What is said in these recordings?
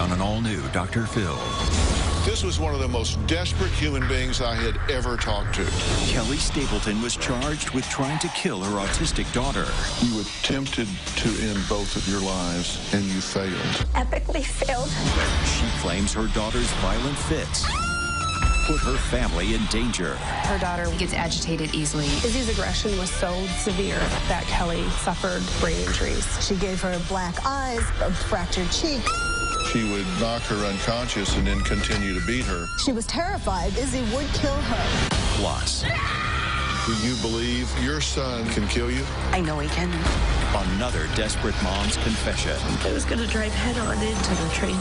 on an all-new Dr. Phil. This was one of the most desperate human beings I had ever talked to. Kelli Stapleton was charged with trying to kill her autistic daughter. You attempted to end both of your lives, and you failed. Epically failed. She claims her daughter's violent fits put her family in danger. Her daughter gets agitated easily. Izzy's aggression was so severe that Kelli suffered brain injuries. She gave her black eyes, a fractured cheek. She would knock her unconscious and then continue to beat her. She was terrified Izzy would kill her. Plus, Do you believe your son can kill you? I know he can. another desperate mom's confession. I was going to drive head-on into the train.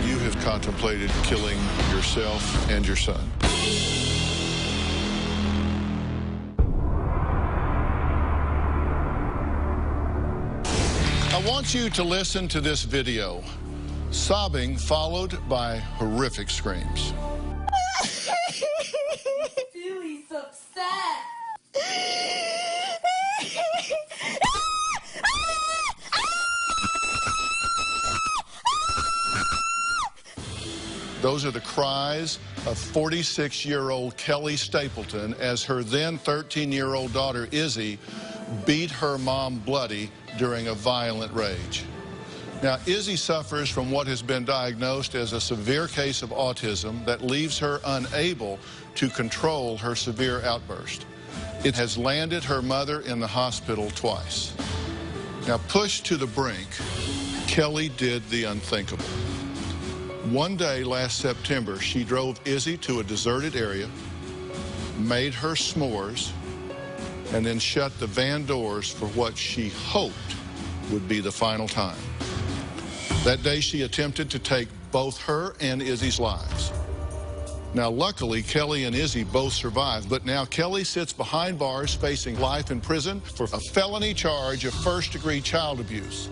You have contemplated killing yourself and your son. I want you to listen to this video. Sobbing followed by horrific screams. He's upset. Those are the cries of 46-year-old Kelli Stapleton as her then 13-year-old daughter Izzy beat her mom bloody during a violent rage. Now, Izzy suffers from what has been diagnosed as a severe case of autism that leaves her unable to control her severe outburst. It has landed her mother in the hospital twice. Now, pushed to the brink, Kelli did the unthinkable. One day last September, she drove Izzy to a deserted area, made her s'mores, and then shut the van doors for what she hoped would be the final time. That day, she attempted to take both her and Izzy's lives. Now, luckily, Kelli and Izzy both survived, but now Kelli sits behind bars facing life in prison for a felony charge of first-degree child abuse.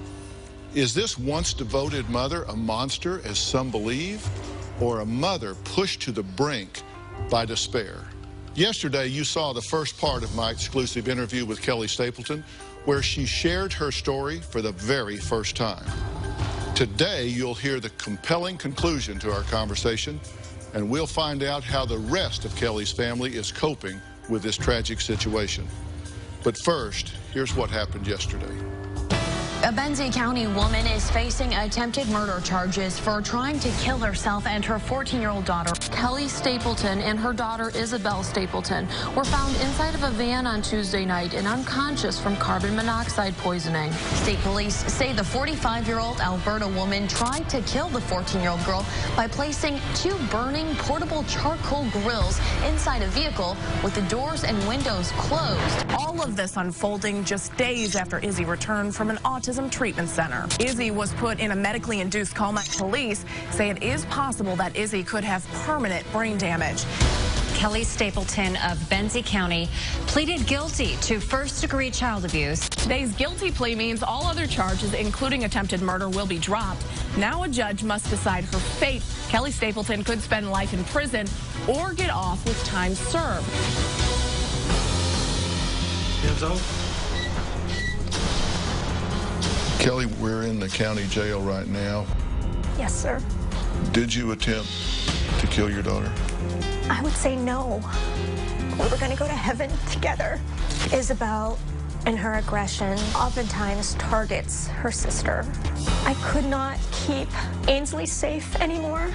Is this once devoted mother a monster, as some believe, or a mother pushed to the brink by despair? Yesterday, you saw the first part of my exclusive interview with Kelli Stapleton, where she shared her story for the very first time. Today, you'll hear the compelling conclusion to our conversation, and we'll find out how the rest of Kelli's family is coping with this tragic situation. But first, here's what happened yesterday. A Benzie County woman is facing attempted murder charges for trying to kill herself and her 14-year-old daughter. Kelli Stapleton and her daughter Isabel Stapleton were found inside of a van on Tuesday night and unconscious from carbon monoxide poisoning. State police say the 45-year-old Alberta woman tried to kill the 14-year-old girl by placing two burning portable charcoal grills inside a vehicle with the doors and windows closed. All of this unfolding just days after Izzy returned from an autism treatment center. Izzy was put in a medically induced coma. Police say it is possible that Izzy could have permanent brain damage. Kelli Stapleton of Benzie County pleaded guilty to first-degree child abuse. Today's guilty plea means all other charges, including attempted murder, will be dropped. Now a judge must decide her fate. Kelli Stapleton could spend life in prison or get off with time served. Kelli, we're in the county jail right now. Yes, sir. Did you attempt to kill your daughter? I would say no. We were going to go to heaven together. Isabel, in her aggression, oftentimes targets her sister. I could not keep Ainsley safe anymore.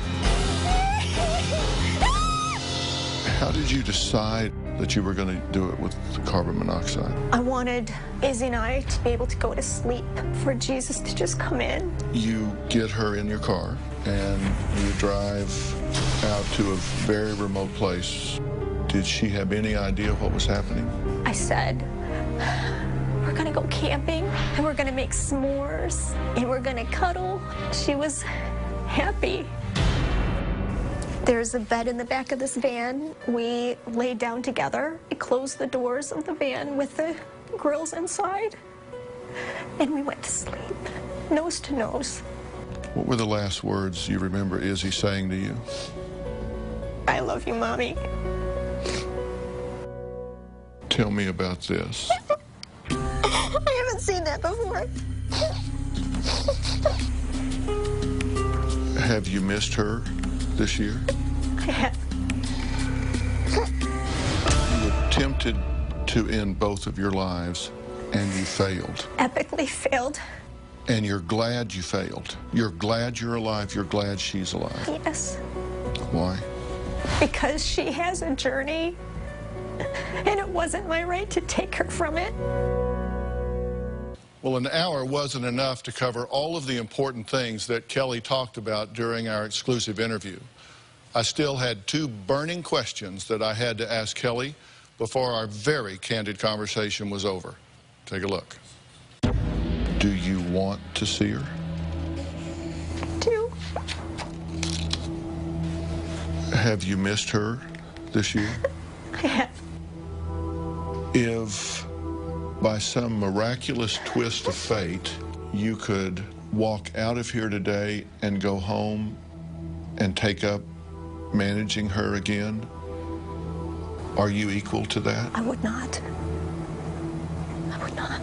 How did you decide that you were going to do it with the carbon monoxide? I wanted Izzy and I to be able to go to sleep, for Jesus to just come in. You get her in your car and you drive out to a very remote place. Did she have any idea what was happening? I said, we're gonna go camping and we're gonna make s'mores and we're gonna cuddle. She was happy. There's a bed in the back of this van. We laid down together. We closed the doors of the van with the grills inside, and we went to sleep, nose to nose. What were the last words you remember Izzy saying to you? I love you, Mommy. Tell me about this. I haven't seen that before. Have you missed her this year? I have. You attempted to end both of your lives, and you failed. Epically failed. And you're glad you failed. You're glad you're alive. You're glad she's alive. Yes. Why? Because she has a journey, and it wasn't my right to take her from it. Well, an hour wasn't enough to cover all of the important things that Kelli talked about during our exclusive interview. I still had two burning questions that I had to ask Kelli before our very candid conversation was over. Take a look. Do you want to see her? I do. Have you missed her this year? I have. If by some miraculous twist of fate you could walk out of here today and go home and take up managing her again, are you equal to that? I would not. I would not.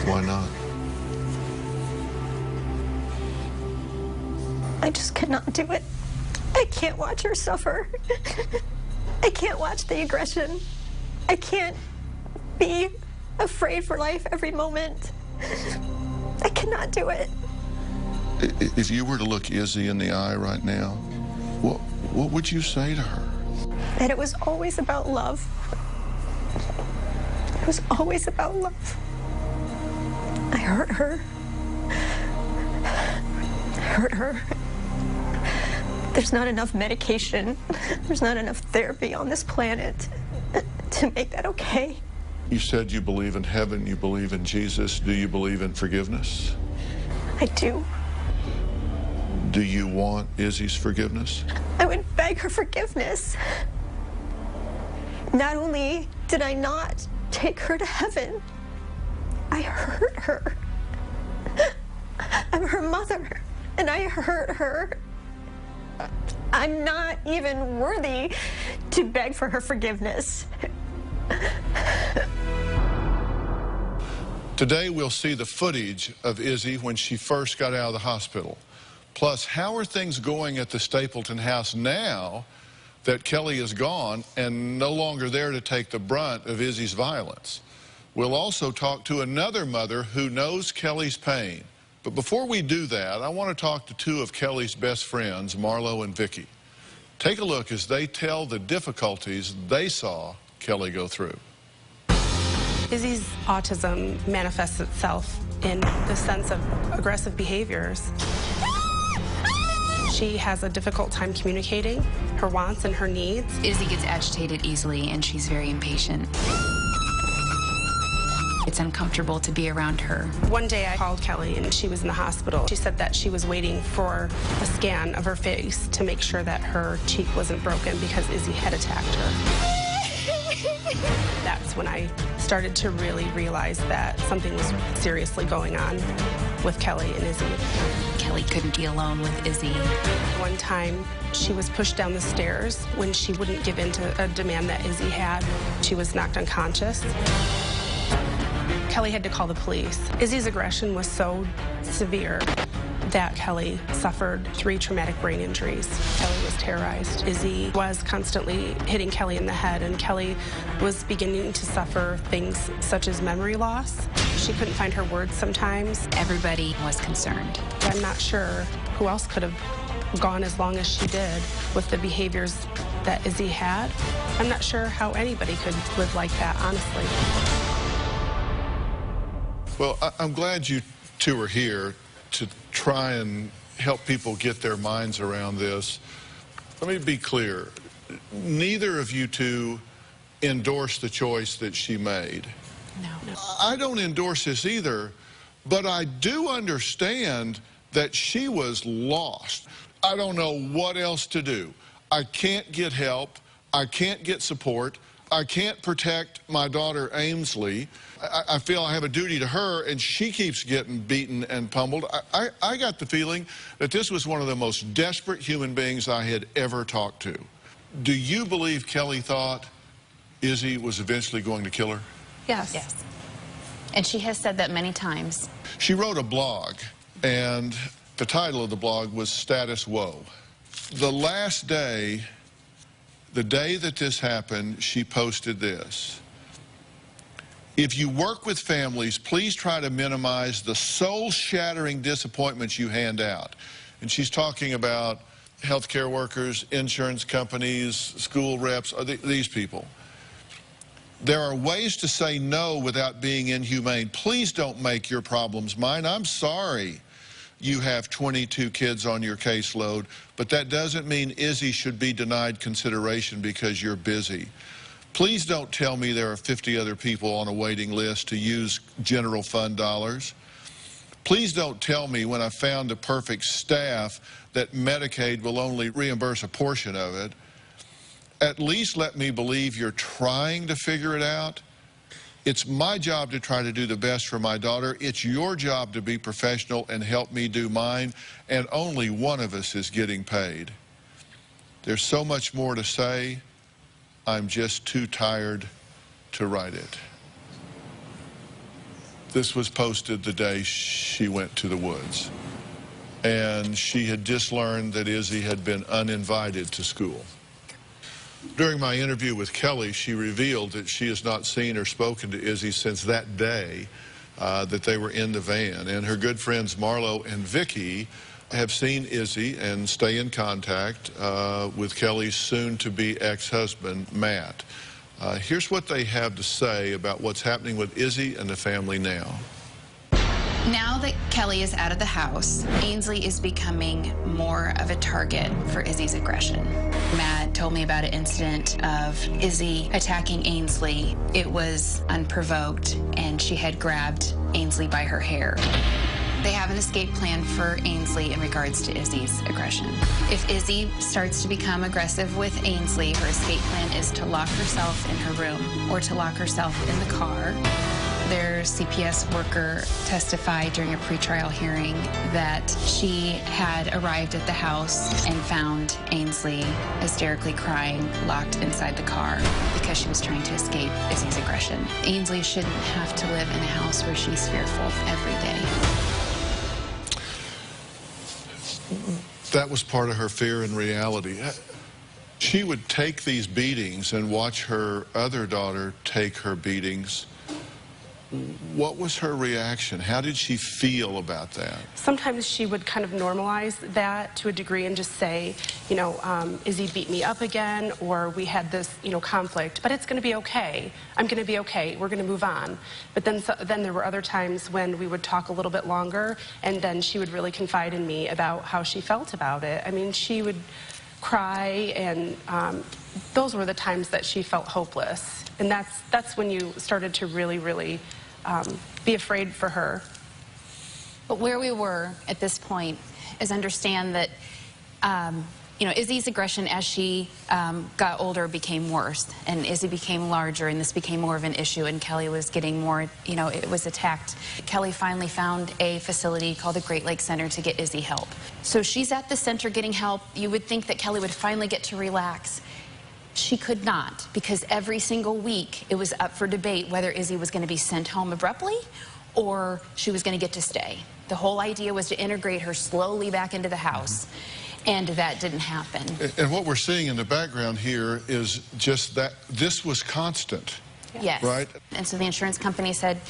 Why not? I just could not do it. I can't watch her suffer. I can't watch the aggression. I can't be afraid for life every moment. I cannot do it. If you were to look Izzy in the eye right now, what would you say to her? That it was always about love. It was always about love. I hurt her. I hurt her. There's not enough medication. There's not enough therapy on this planet to make that okay. You said you believe in heaven, you believe in Jesus. Do you believe in forgiveness? I do. Do you want Izzy's forgiveness? I would beg her forgiveness. Not only did I not take her to heaven, I hurt her. I'm her mother, and I hurt her. I'm not even worthy to beg for her forgiveness. Today we'll see the footage of Izzy when she first got out of the hospital. Plus, how are things going at the Stapleton house now that Kelli is gone and no longer there to take the brunt of Izzy's violence? We'll also talk to another mother who knows Kelli's pain. But before we do that, I want to talk to two of Kelli's best friends, Marlo and Vicky. Take a look as they tell the difficulties they saw Kelli go through. Izzy's autism manifests itself in the sense of aggressive behaviors. She has a difficult time communicating her wants and her needs. Izzy gets agitated easily, and she's very impatient. It's uncomfortable to be around her. One day I called Kelli and she was in the hospital. She said that she was waiting for a scan of her face to make sure that her cheek wasn't broken because Izzy had attacked her. That's when I started to really realize that something was seriously going on with Kelli and Izzy. Kelli couldn't be alone with Izzy. One time she was pushed down the stairs when she wouldn't give in to a demand that Izzy had. She was knocked unconscious. Kelli had to call the police. Izzy's aggression was so severe that Kelli suffered 3 traumatic brain injuries. Kelli was terrorized. Izzy was constantly hitting Kelli in the head, and Kelli was beginning to suffer things such as memory loss. She couldn't find her words sometimes. Everybody was concerned. I'm not sure who else could have gone as long as she did with the behaviors that Izzy had. I'm not sure how anybody could live like that, honestly. Well, I'm glad you two are here to try and help people get their minds around this. Let me be clear. Neither of you two endorse the choice that she made. No. I don't endorse this either, but I do understand that she was lost. I don't know what else to do. I can't get help. I can't get support. I can't protect my daughter Ainsley. I feel I have a duty to her, and she keeps getting beaten and pummeled. I got the feeling that this was one of the most desperate human beings I had ever talked to. Do you believe Kelli thought Izzy was eventually going to kill her? Yes. Yes. And she has said that many times. She wrote a blog, and The title of the blog was Status Woe. The last day, the day that this happened, she posted this. If you work with families, please try to minimize the soul-shattering disappointments you hand out. And she's talking about healthcare workers, insurance companies, school reps, these people. There are ways to say no without being inhumane. Please don't make your problems mine. I'm sorry you have 22 kids on your caseload, but that doesn't mean Izzy should be denied consideration because you're busy. Please don't tell me there are 50 other people on a waiting list to use general fund dollars. Please don't tell me when I found the perfect staff that Medicaid will only reimburse a portion of it. At least let me believe you're trying to figure it out. It's my job to try to do the best for my daughter. It's your job to be professional and help me do mine, and only one of us is getting paid. There's so much more to say. I'm just too tired to write it. This was posted the day she went to the woods, and she had just learned that Izzy had been uninvited to school. During my interview with Kelli, she revealed that she has not seen or spoken to Izzy since that day that they were in the van. And her good friends Marlo and Vicky have seen Izzy and stay in contact with Kelly's soon-to-be ex-husband, Matt. Here's what they have to say about what's happening with Izzy and the family now. Now that Kelli is out of the house, Ainsley is becoming more of a target for Izzy's aggression. Matt told me about an incident of Izzy attacking Ainsley. It was unprovoked, and she had grabbed Ainsley by her hair. They have an escape plan for Ainsley in regards to Izzy's aggression. If Izzy starts to become aggressive with Ainsley, her escape plan is to lock herself in her room or to lock herself in the car. Their CPS worker testified during a pretrial hearing that she had arrived at the house and found Ainsley hysterically crying, locked inside the car because she was trying to escape Izzy's aggression. Ainsley shouldn't have to live in a house where she's fearful every day. That was part of her fear and reality. She would take these beatings and watch her other daughter take her beatings. What was her reaction? How did she feel about that? Sometimes she would kind of normalize that to a degree and just say, you know, Izzy beat me up again, or we had this, you know, conflict, but it's going to be okay. I'm going to be okay. We're going to move on. But then there were other times when we would talk a little bit longer, and then she would really confide in me about how she felt about it. I mean, she would cry, and those were the times that she felt hopeless. And that's when you started to really be afraid for her. But where we were at this point is understand that, you know, Izzy's aggression as she got older became worse, and Izzy became larger, and this became more of an issue, and Kelli was getting more, you know, it was attacked. Kelli finally found a facility called the Great Lakes Center to get Izzy help. So she's at the center getting help. You would think that Kelli would finally get to relax. She could not, because every single week it was up for debate whether Izzy was going to be sent home abruptly or she was going to get to stay. The whole idea was to integrate her slowly back into the house, and that didn't happen. And what we're seeing in the background here is just that this was constant. Yes. Right? And so the insurance company said,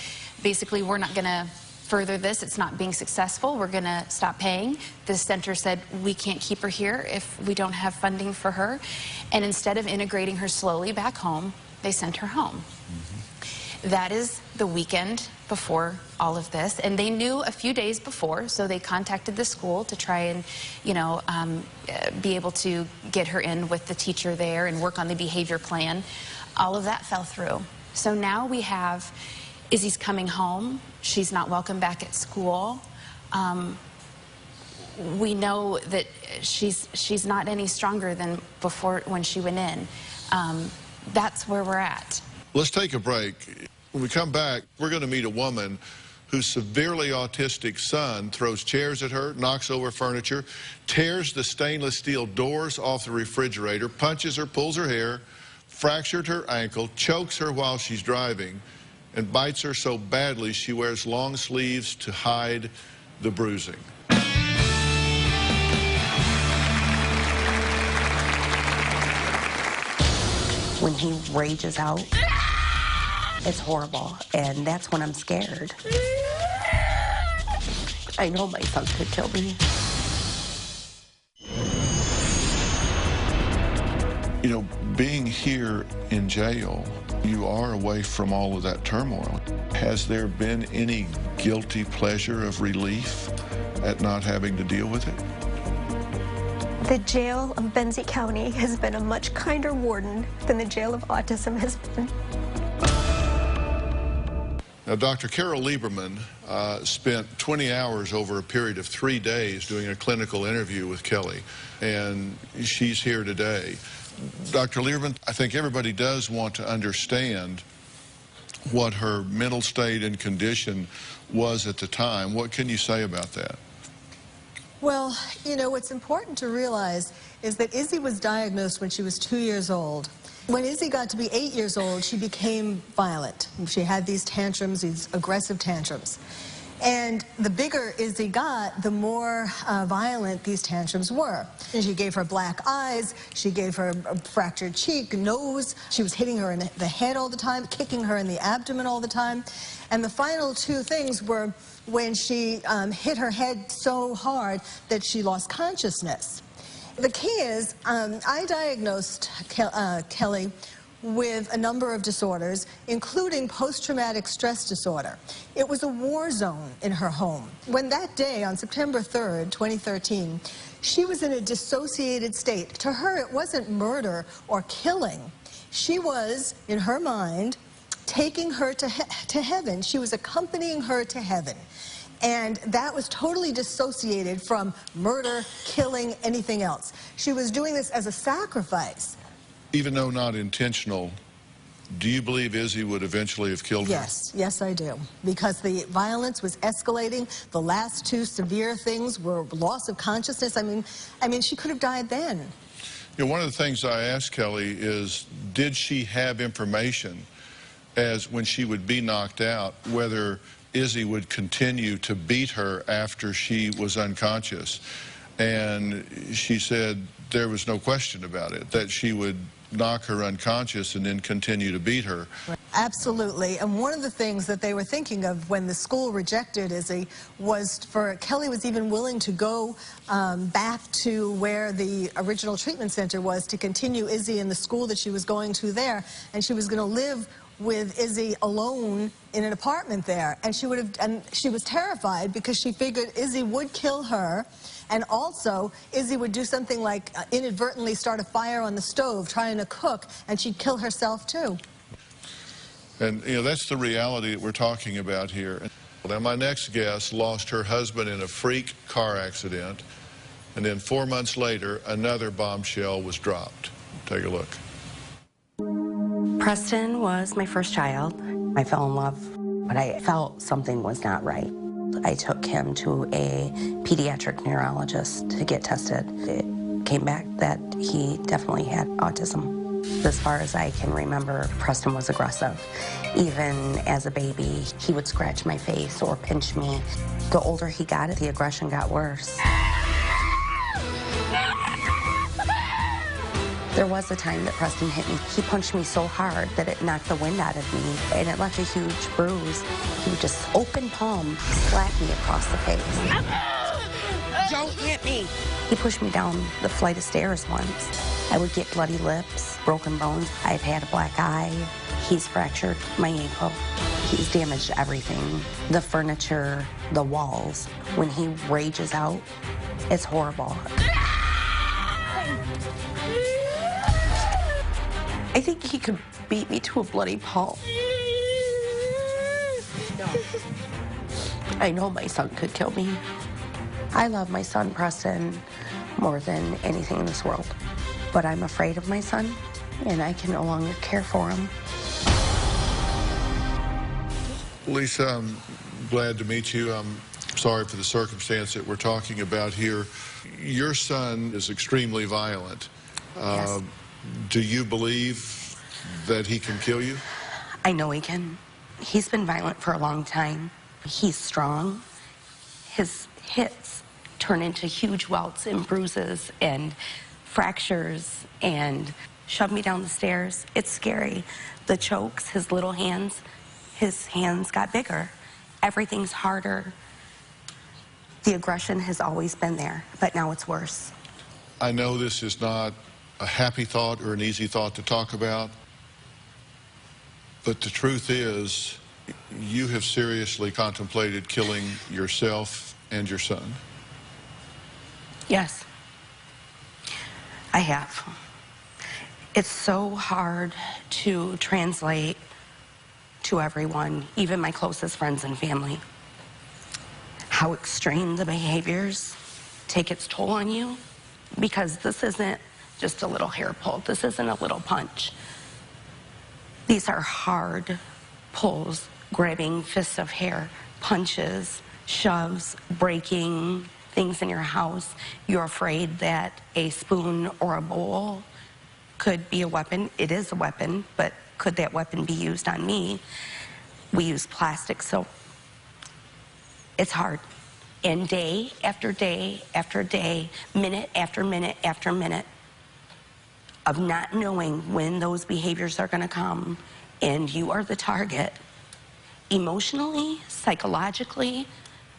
basically, we're not going to further this. It's not being successful. We're going to stop paying. The center said, we can't keep her here if we don't have funding for her. And instead of integrating her slowly back home, they sent her home. That is the weekend before all of this. And they knew a few days before, so they contacted the school to try and, you know, be able to get her in with the teacher there and work on the behavior plan. All of that fell through. So now we have Izzy's coming home. She's not welcome back at school. We know that she's not any stronger than before when she went in. That's where we're at. Let's take a break. When we come back, we're going to meet a woman whose severely autistic son throws chairs at her, knocks over furniture, tears the stainless steel doors off the refrigerator, punches her, pulls her hair, fractured her ankle, chokes her while she's driving, and bites her so badly she wears long sleeves to hide the bruising. he rages out, it's horrible, and that's when I'm scared. I know my son could kill me. You know, being here in jail, you are away from all of that turmoil. Has there been any guilty pleasure of relief at not having to deal with it? The jail of Benzie County has been a much kinder warden than the jail of autism has been. Now, Dr. Carol Lieberman spent 20 hours over a period of 3 days doing a clinical interview with Kelli, and she's here today. Dr. Lieberman, I think everybody does want to understand what her mental state and condition was at the time. What can you say about that? Well, you know, what's important to realize is that Izzy was diagnosed when she was 2 years old. When Izzy got to be 8 years old, she became violent. She had these tantrums, these aggressive tantrums. And the bigger Izzy got, the more violent these tantrums were. And she gave her black eyes, she gave her a fractured cheek, nose, she was hitting her in the head all the time, kicking her in the abdomen all the time. And the final two things were when she hit her head so hard that she lost consciousness. The key is, I diagnosed Kelli with a number of disorders, including post-traumatic stress disorder. It was a war zone in her home. When that day, on September 3rd, 2013, she was in a dissociated state. To her, it wasn't murder or killing. She was, in her mind, taking her to heaven. She was accompanying her to heaven. And that was totally dissociated from murder, killing, anything else. She was doing this as a sacrifice. Even though not intentional, do you believe Izzy would eventually have killed her? Yes, yes I do. Because the violence was escalating. The last two severe things were loss of consciousness. I mean, she could have died then. You know, one of the things I asked Kelli is, did she have information as when she would be knocked out, whether Izzy would continue to beat her after she was unconscious? And she said there was no question about it, that she would knock her unconscious and then continue to beat her. Absolutely. And one of the things that they were thinking of when the school rejected Izzy was for Kelli was even willing to go back to where the original treatment center was to continue Izzy in the school that she was going to there, and she was going to live with Izzy alone in an apartment there. And she was terrified because she figured Izzy would kill her. And also, Izzy would do something like inadvertently start a fire on the stove trying to cook, and she'd kill herself too. And, you know, that's the reality that we're talking about here. Now, my next guest lost her husband in a freak car accident, and then 4 months later, another bombshell was dropped. Take a look. Preston was my first child. I fell in love, but I felt something was not right. I took him to a pediatric neurologist to get tested. It came back that he definitely had autism. As far as I can remember, Preston was aggressive. Even as a baby, he would scratch my face or pinch me. The older he got, the aggression got worse. There was a time that Preston hit me. He punched me so hard that it knocked the wind out of me, and it left a huge bruise. He would just open palm, slap me across the face. Don't hit me! He pushed me down the flight of stairs once. I would get bloody lips, broken bones. I've had a black eye. He's fractured my ankle. He's damaged everything. The furniture, the walls. When he rages out, it's horrible. I think he could beat me to a bloody pulp. I know my son could kill me. I love my son, Preston, more than anything in this world. But I'm afraid of my son, and I can no longer care for him. Lisa, I'm glad to meet you. I'm sorry for the circumstance that we're talking about here. Your son is extremely violent. Yes. Do you believe that he can kill you? I know he can. He's been violent for a long time. He's strong. His hits turn into huge welts and bruises and fractures and shoved me down the stairs. It's scary. The chokes, his little hands, his hands got bigger. Everything's harder. The aggression has always been there, but now it's worse. I know this is not a happy thought or an easy thought to talk about, but the truth is, you have seriously contemplated killing yourself and your son. Yes, I have. It's so hard to translate to everyone, even my closest friends and family, how extreme the behaviors take its toll on you, because this isn't just a little hair pull. This isn't a little punch. These are hard pulls, grabbing fists of hair, punches, shoves, breaking things in your house. You're afraid that a spoon or a bowl could be a weapon. It is a weapon, but could that weapon be used on me? We use plastic, so it's hard. And day after day after day, minute after minute after minute of not knowing when those behaviors are going to come, and you are the target. Emotionally, psychologically,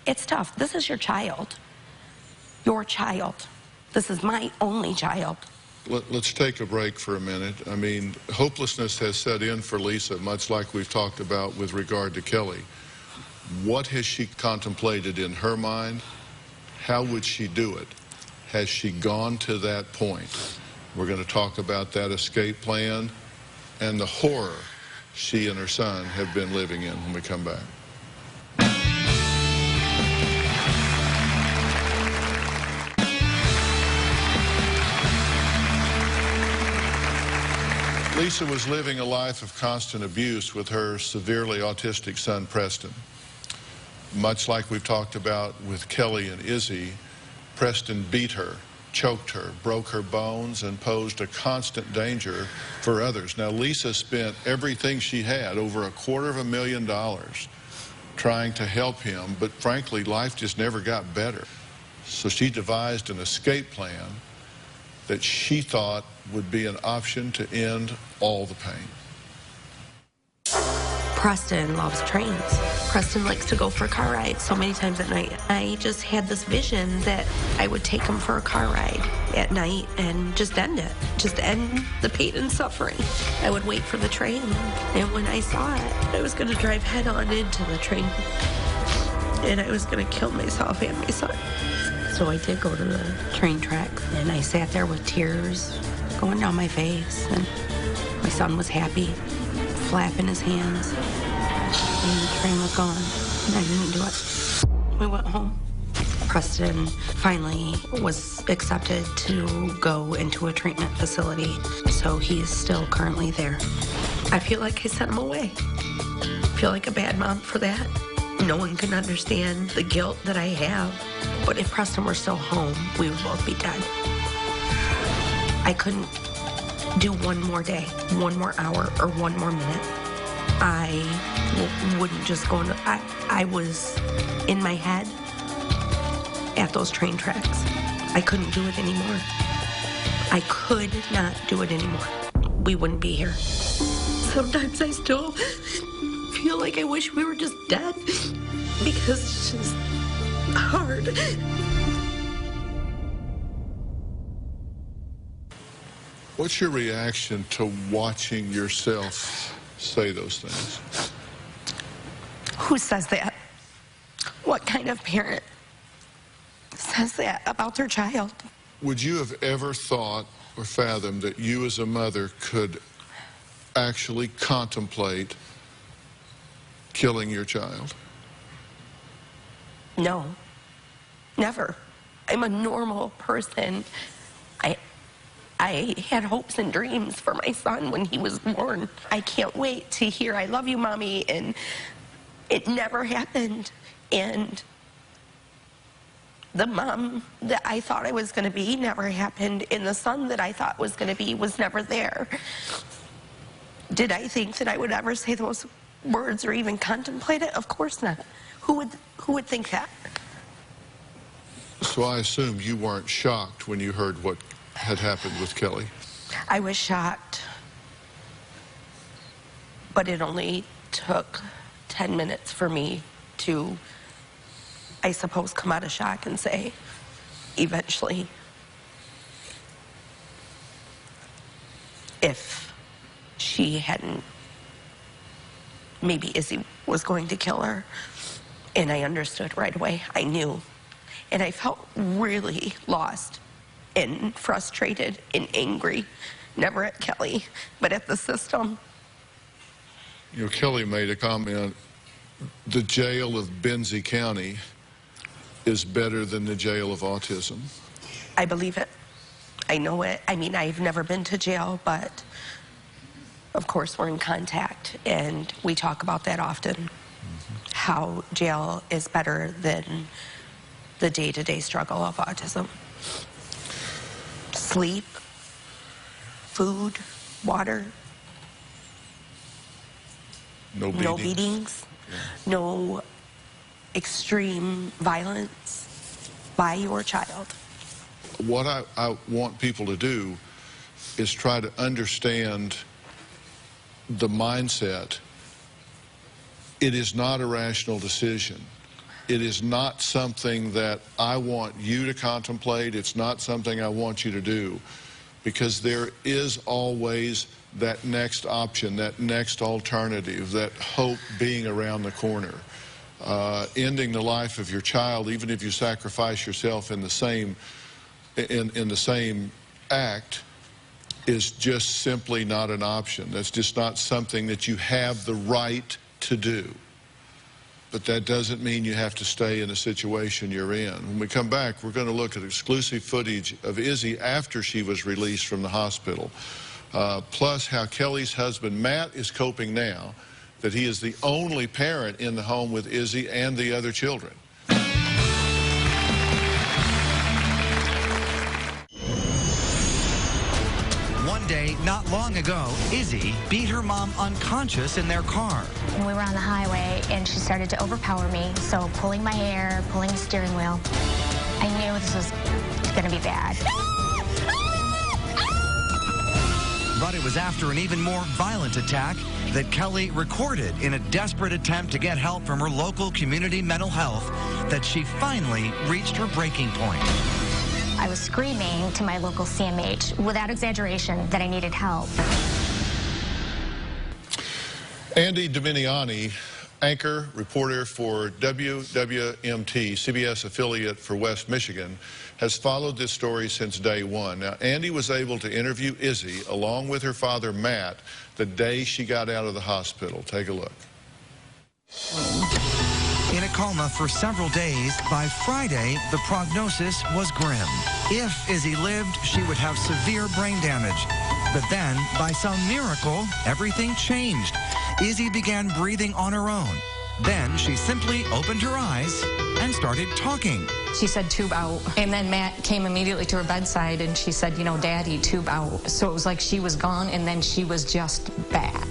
it's tough. This is your child. Your child. This is my only child. Let's take a break for a minute. I mean, hopelessness has set in for Lisa, much like we've talked about with regard to Kelli. What has she contemplated in her mind? How would she do it? Has she gone to that point? We're going to talk about that escape plan and the horror she and her son have been living in when we come back. Lisa was living a life of constant abuse with her severely autistic son, Preston. Much like we've talked about with Kelli and Izzy, Preston beat her, choked her, broke her bones, and posed a constant danger for others. Now, Lisa spent everything she had, over $250,000, trying to help him, but frankly, life just never got better. So she devised an escape plan that she thought would be an option to end all the pain. Preston loves trains. Preston likes to go for car rides so many times at night. I just had this vision that I would take him for a car ride at night and just end it. Just end the pain and suffering. I would wait for the train, and when I saw it, I was going to drive head on into the train, and I was going to kill myself and my son. So I did go to the train tracks, and I sat there with tears going down my face, and my son was happy, flapping his hands, and the train was gone, and I didn't do it. We went home. Preston finally was accepted to go into a treatment facility, so he's still currently there. I feel like I sent him away. I feel like a bad mom for that. No one can understand the guilt that I have, but if Preston were still home, we would both be dead. I couldn't do one more day, one more hour, or one more minute. I wouldn't just go into, I was in my head at those train tracks. I couldn't do it anymore. I could not do it anymore. We wouldn't be here. Sometimes I still feel like I wish we were just dead, because it's just hard. What's your reaction to watching yourself say those things? Who says that? What kind of parent says that about their child? Would you have ever thought or fathomed that you as a mother could actually contemplate killing your child? No, never. I'm a normal person. I had hopes and dreams for my son when he was born. I can't wait to hear "I love you, Mommy," and it never happened. And the mom that I thought I was going to be never happened, and the son that I thought was going to be was never there. Did I think that I would ever say those words or even contemplate it? Of course not. Who would think that? So I assume you weren't shocked when you heard what had happened with Kelli. I was shocked, but it only took 10 minutes for me to, I suppose, come out of shock and say, eventually, if she hadn't, maybe Izzy was going to kill her. And I understood right away. I knew. And I felt really lost and frustrated and angry, never at Kelli, but at the system. You know, Kelli made a comment, the jail of Benzie County is better than the jail of autism. I believe it. I know it. I mean, I've never been to jail, but of course we're in contact and we talk about that often, how jail is better than the day-to-day struggle of autism. Sleep, food, water. No beatings. No beatings. Yeah. No extreme violence by your child. What I want people to do is try to understand the mindset. It is not a rational decision. It is not something that I want you to contemplate. It's not something I want you to do, because there is always that next option, that next alternative, that hope being around the corner. Ending the life of your child, even if you sacrifice yourself in the same act, is just simply not an option. That's just not something that you have the right to do. But that doesn't mean you have to stay in the situation you're in. When we come back, we're going to look at exclusive footage of Izzy after she was released from the hospital, plus how Kelli's husband, Matt, is coping now that he is the only parent in the home with Izzy and the other children. One day, not long ago, Izzy beat her mom unconscious in their car. We were on the highway, and she started to overpower me, so pulling my hair, pulling the steering wheel. I knew this was going to be bad. But it was after an even more violent attack that Kelli recorded in a desperate attempt to get help from her local community mental health that she finally reached her breaking point. I was screaming to my local CMH, without exaggeration, that I needed help. Andy Dominiani, anchor, reporter for WWMT, CBS affiliate for West Michigan, has followed this story since day one. Now, Andy was able to interview Izzy along with her father, Matt, the day she got out of the hospital. Take a look. In a coma for several days, by Friday, the prognosis was grim. If Izzy lived, she would have severe brain damage. But then, by some miracle, everything changed. Izzy began breathing on her own. Then she simply opened her eyes and started talking. She said, tube out. And then Matt came immediately to her bedside and she said, you know, Daddy, tube out. So it was like she was gone and then she was just back.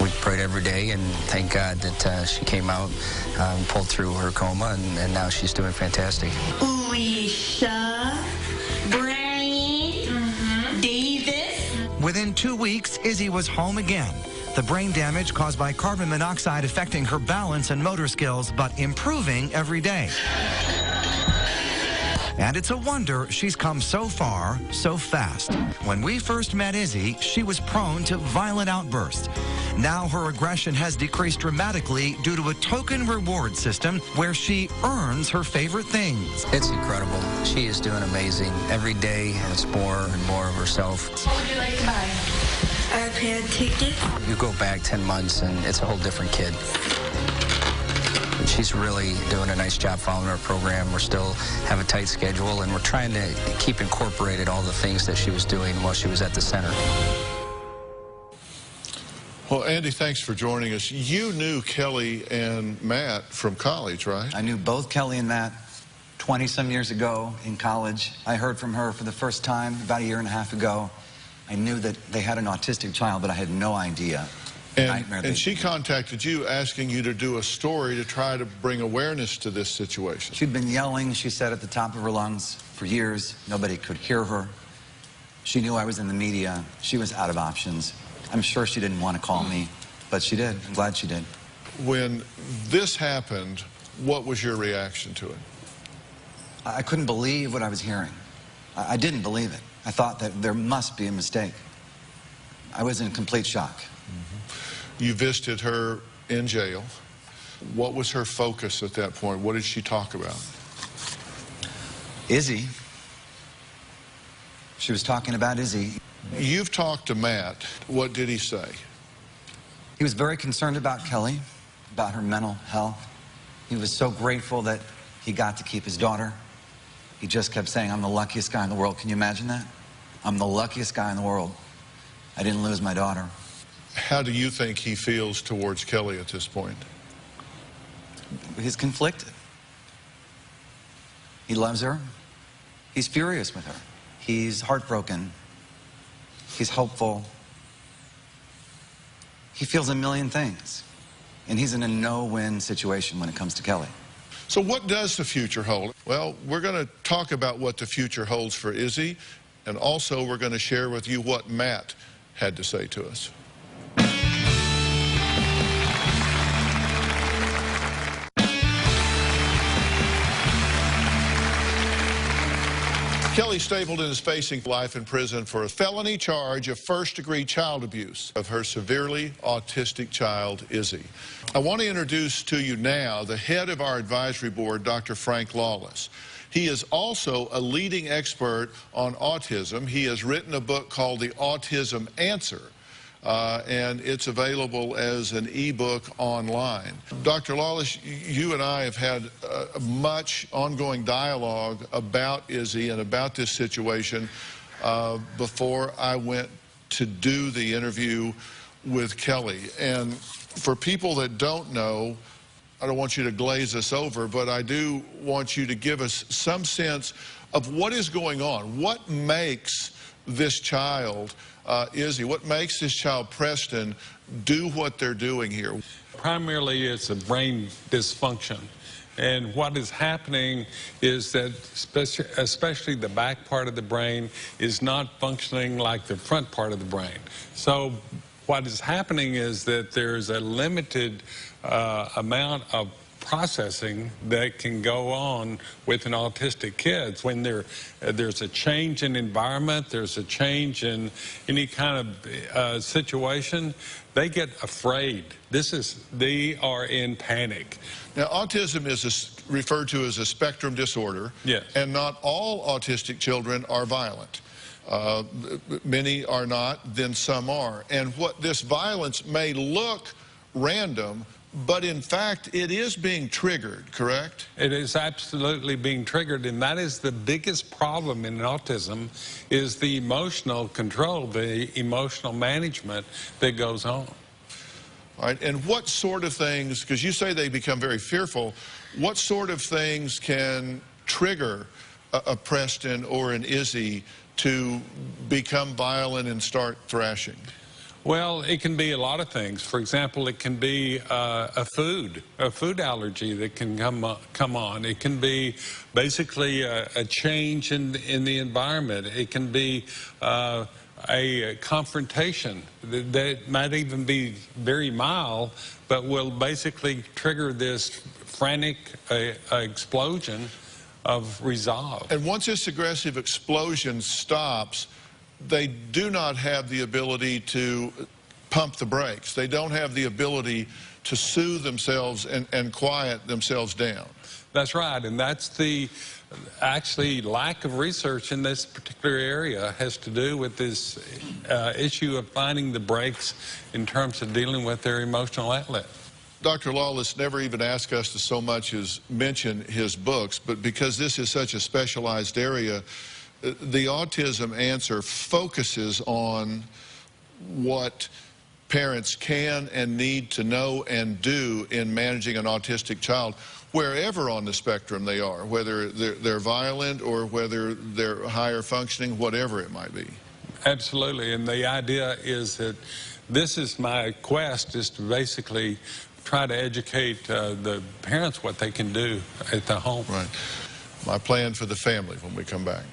We prayed every day and thank God that she came out and pulled through her coma, and now she's doing fantastic. Alicia, Brian, Davis. Within 2 weeks, Izzy was home again. The brain damage caused by carbon monoxide affecting her balance and motor skills, but improving every day. And it's a wonder she's come so far, so fast. When we first met Izzy, she was prone to violent outbursts. Now her aggression has decreased dramatically due to a token reward system where she earns her favorite things. It's incredible. She is doing amazing. Every day, it's more and more of herself. What would you like to buy? Airplane ticket. You go back 10 months and it's a whole different kid. She's really doing a nice job following our program. We still have a tight schedule, and we're trying to keep incorporated all the things that she was doing while she was at the center. Well, Andy, thanks for joining us. You knew Kelli and Matt from college, right? I knew both Kelli and Matt 20-some years ago in college. I heard from her for the first time about 1.5 years ago. I knew that they had an autistic child, but I had no idea. And she contacted you asking you to do a story to try to bring awareness to this situation. She'd been yelling, she said, at the top of her lungs for years. Nobody could hear her. She knew I was in the media. She was out of options. I'm sure she didn't want to call me, but she did. I'm glad she did. When this happened, what was your reaction to it? I couldn't believe what I was hearing. I didn't believe it. I thought that there must be a mistake. I was in complete shock. You visited her in jail. What was her focus at that point? What did she talk about? Izzy. She was talking about Izzy. You've talked to Matt. What did he say? He was very concerned about Kelli, about her mental health. He was so grateful that he got to keep his daughter. He just kept saying, I'm the luckiest guy in the world. Can you imagine that? I'm the luckiest guy in the world. I didn't lose my daughter. How do you think he feels towards Kelli at this point? He's conflicted. He loves her. He's furious with her. He's heartbroken. He's hopeful. He feels a million things. And he's in a no-win situation when it comes to Kelli. So what does the future hold? Well, we're going to talk about what the future holds for Izzy, and also we're going to share with you what Matt had to say to us. Kelli Stapleton is facing life in prison for a felony charge of first-degree child abuse of her severely autistic child, Izzy. I want to introduce to you now the head of our advisory board, Dr. Frank Lawless. He is also a leading expert on autism. He has written a book called The Autism Answer, and it's available as an e-book online. Dr. Lawless, you and I have had much ongoing dialogue about Izzy and about this situation before I went to do the interview with Kelli. And for people that don't know, I don't want you to glaze us over, but I do want you to give us some sense of what is going on. What makes this child, Izzy, what makes this child, Preston, do what they're doing here? Primarily, it's a brain dysfunction. And what is happening is that especially the back part of the brain is not functioning like the front part of the brain. So what is happening is that there's a limited amount of processing that can go on with an autistic kid. When there's a change in environment, there's a change in any kind of situation, they get afraid. They are in panic. Now, autism is referred to as a spectrum disorder. Yes. And not all autistic children are violent. Many are not, then some are. And what this violence may look random, but in fact, it is being triggered, correct? It is absolutely being triggered, and that is the biggest problem in autism, is the emotional control, the emotional management that goes on. All right, and what sort of things, because you say they become very fearful, what sort of things can trigger a Preston or an Izzy to become violent and start thrashing? Well, it can be a lot of things. For example, it can be a food allergy that can come on. It can be basically a change in the environment. It can be a confrontation that might even be very mild, but will basically trigger this frantic explosion of resolve. And once this aggressive explosion stops, they do not have the ability to pump the brakes. They don't have the ability to soothe themselves and quiet themselves down. That's right, and that's the actually lack of research in this particular area has to do with this issue of finding the brakes in terms of dealing with their emotional outlet. Dr. Lawless never even asked us to so much as mention his books, but because this is such a specialized area, the Autism Answer focuses on what parents can and need to know and do in managing an autistic child, wherever on the spectrum they are, whether they're violent or whether they're higher functioning, whatever it might be. Absolutely, and the idea is that this is my quest, is to basically try to educate the parents what they can do at the home. Right. My plan for the family when we come back.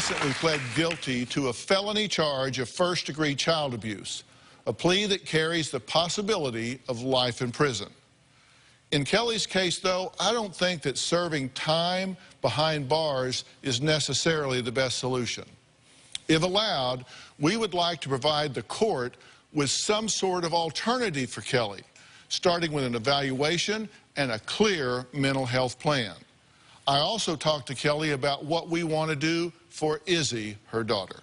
recently pled guilty to a felony charge of first-degree child abuse, a plea that carries the possibility of life in prison. In Kelli's case, though, I don't think that serving time behind bars is necessarily the best solution. If allowed, we would like to provide the court with some sort of alternative for Kelli, starting with an evaluation and a clear mental health plan. I also talked to Kelli about what we want to do for Izzy, her daughter.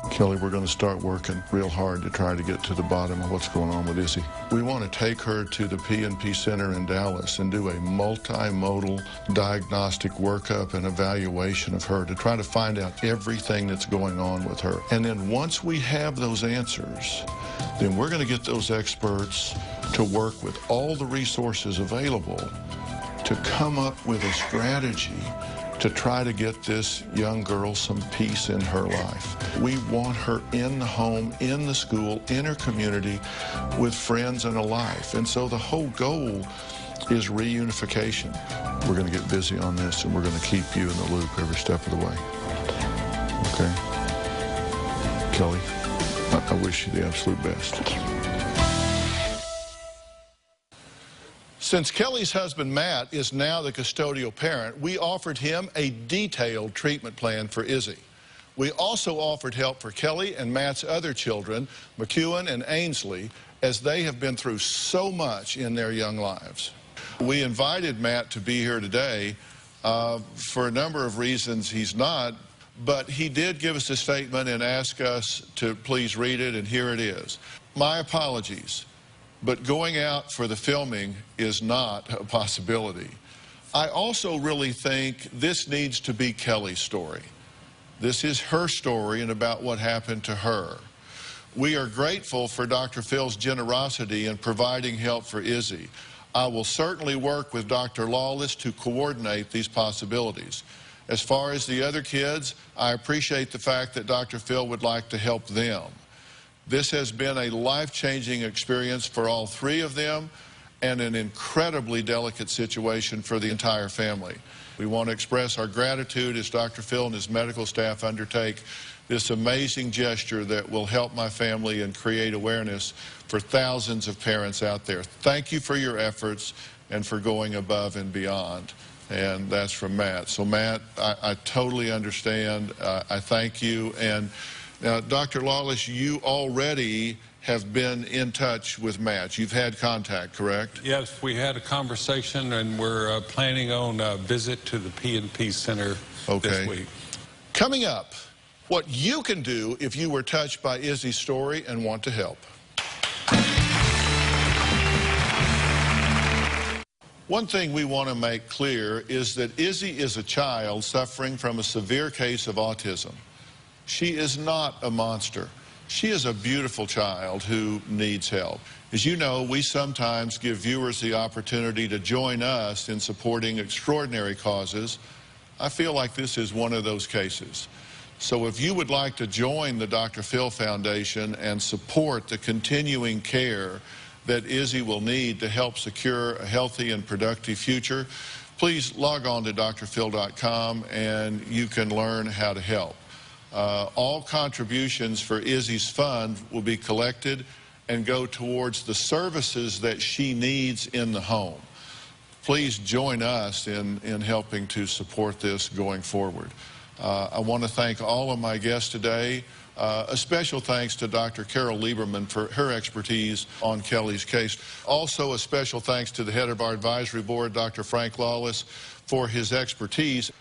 Kelli, we're going to start working real hard to try to get to the bottom of what's going on with Izzy. We want to take her to the P&P Center in Dallas and do a multimodal diagnostic workup and evaluation of her to try to find out everything that's going on with her. And then once we have those answers, then we're going to get those experts to work with all the resources available to come up with a strategy to try to get this young girl some peace in her life. We want her in the home, in the school, in her community, with friends and a life. And so the whole goal is reunification. We're going to get busy on this, and we're going to keep you in the loop every step of the way. Okay? Kelli, I wish you the absolute best. Thank you. Since Kelli's husband, Matt, is now the custodial parent, we offered him a detailed treatment plan for Izzy. We also offered help for Kelli and Matt's other children, McEwen and Ainsley, as they have been through so much in their young lives. We invited Matt to be here today. For a number of reasons he's not, but he did give us a statement and ask us to please read it, and here it is. My apologies, but going out for the filming is not a possibility. I also really think this needs to be Kelli's story. This is her story and about what happened to her. We are grateful for Dr. Phil's generosity in providing help for Izzy. I will certainly work with Dr. Lawless to coordinate these possibilities. As far as the other kids, I appreciate the fact that Dr. Phil would like to help them. This has been a life-changing experience for all three of them and an incredibly delicate situation for the entire family. We want to express our gratitude as Dr. Phil and his medical staff undertake this amazing gesture that will help my family and create awareness for thousands of parents out there. Thank you for your efforts and for going above and beyond. And that's from Matt. So Matt, I totally understand. I thank you. And Dr. Lawless, you already have been in touch with Matt. You've had contact, correct? Yes, we had a conversation, and we're planning on a visit to the P&P Center this week. Coming up, what you can do if you were touched by Izzy's story and want to help. One thing we want to make clear is that Izzy is a child suffering from a severe case of autism. She is not a monster. She is a beautiful child who needs help. As you know, we sometimes give viewers the opportunity to join us in supporting extraordinary causes. I feel like this is one of those cases. So if you would like to join the Dr. Phil Foundation and support the continuing care that Izzy will need to help secure a healthy and productive future, please log on to drphil.com and you can learn how to help. All contributions for Izzy's fund will be collected and go towards the services that she needs in the home. Please join us in helping to support this going forward. I want to thank all of my guests today. A special thanks to Dr. Carol Lieberman for her expertise on Kelli's case. Also, a special thanks to the head of our advisory board, Dr. Frank Lawless, for his expertise.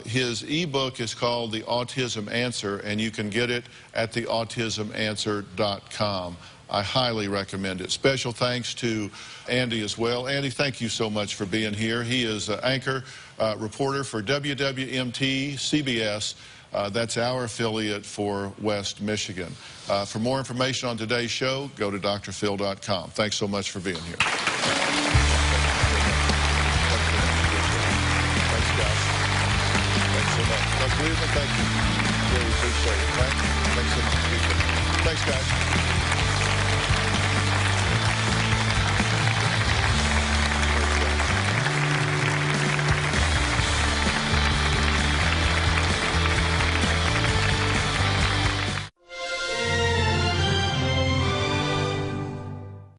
His ebook is called The Autism Answer, and you can get it at theautismanswer.com. I highly recommend it. Special thanks to Andy as well. Andy, thank you so much for being here. He is an anchor reporter for WWMT CBS. That's our affiliate for West Michigan. For more information on today's show, go to drphil.com. Thanks so much for being here. Thank you. Really appreciate it. Thanks so much. Thanks, guys.